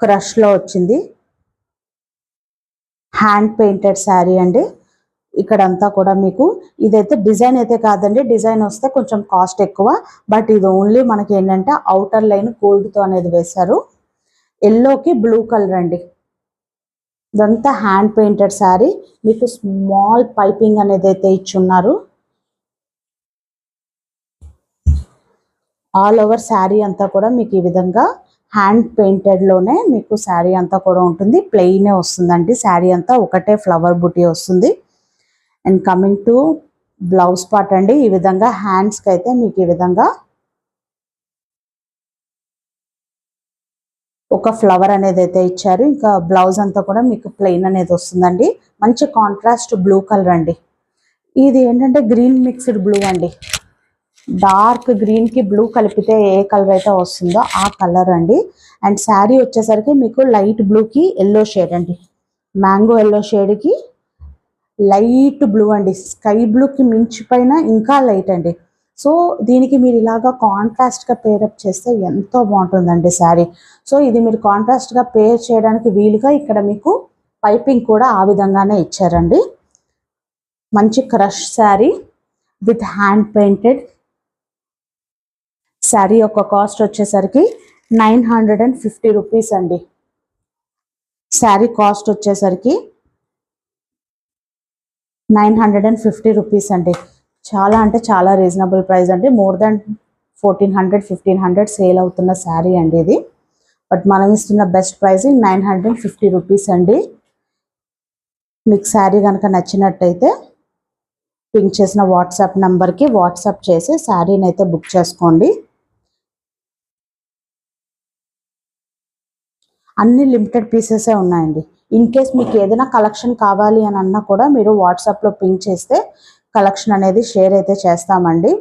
Crush లో వచ్చింది, hand painted sari అండి. ఇక్కడంతా కూడా మీకు ఇదైతే డిజైన్ అయితే కాదండి, డిజైన్ వస్తే కొంచెం కాస్ట్ ఎక్కువ. బట్ ఇది ఓన్లీ మనకి ఏంటంటే అవుటర్ లైన్ గోల్డ్తో అనేది వేశారు. ఎల్లోకి బ్లూ కలర్ అండి. ఇదంతా హ్యాండ్ పెయింటెడ్ శారీ. మీకు స్మాల్ పైపింగ్ అనేది అయితే ఇచ్చున్నారు. ఆల్ ఓవర్ శారీ అంతా కూడా మీకు ఈ విధంగా హ్యాండ్ పెయింటెడ్ లోనే మీకు శారీ అంతా కూడా ఉంటుంది. ప్లెయినే వస్తుందండి శారీ అంతా, ఒకటే ఫ్లవర్ బుటీ వస్తుంది. And coming to blouse part అండి, ఈ విధంగా హ్యాండ్స్కి అయితే మీకు ఈ విధంగా ఒక ఫ్లవర్ అనేది అయితే ఇచ్చారు. ఇంకా బ్లౌజ్ అంతా కూడా మీకు ప్లెయిన్ అనేది వస్తుందండి. మంచి కాంట్రాస్ట్ బ్లూ కలర్ అండి. ఇది ఏంటంటే గ్రీన్ మిక్స్డ్ బ్లూ అండి. డార్క్ గ్రీన్ కి బ్లూ కలిపితే ఏ కలర్ అయితే వస్తుందో ఆ కలర్ అండి. అండ్ శారీ వచ్చేసరికి మీకు లైట్ బ్లూ కి ఎల్లో షేడ్ అండి, మ్యాంగో ఎల్లో షేడ్ కి లైట్ బ్లూ అండి. స్కై బ్లూకి మించిపోయిన ఇంకా లైట్ అండి. సో దీనికి మీరు ఇలాగా కాంట్రాస్ట్గా పేరప్ చేస్తే ఎంతో బాగుంటుందండి శారీ. సో ఇది మీరు కాంట్రాస్ట్గా పేర్ చేయడానికి వీలుగా ఇక్కడ మీకు పైపింగ్ కూడా ఆ విధంగానే ఇచ్చారండి. మంచి crush sari with hand painted sari యొక్క కాస్ట్ వచ్చేసరికి 950 రూపీస్ అండి. శారీ కాస్ట్ వచ్చేసరికి 950 రూపీస్ అండి. చాలా అంటే చాలా రీజనబుల్ ప్రైస్ అండి. మోర్ దాన్ 1400-1500 సేల్ అవుతున్న శారీ అండి ఇది. బట్ మనం ఇస్తున్న బెస్ట్ ప్రైస్ 950 రూపీస్ అండి. మీకు శారీ కనుక నచ్చినట్టయితే పింక్ చేసిన వాట్సాప్ నెంబర్కి వాట్సాప్ చేసి శారీని అయితే బుక్ చేసుకోండి. అన్ని లిమిటెడ్ పీసెసే ఉన్నాయండి. ఇన్ కేస్ మీకు ఏదైనా కలెక్షన్ కావాలి అని అన్నా కూడా మీరు వాట్సాప్లో పింక్ చేస్తే కలెక్షన్ అనేది షేర్ అయితే చేస్తామండి.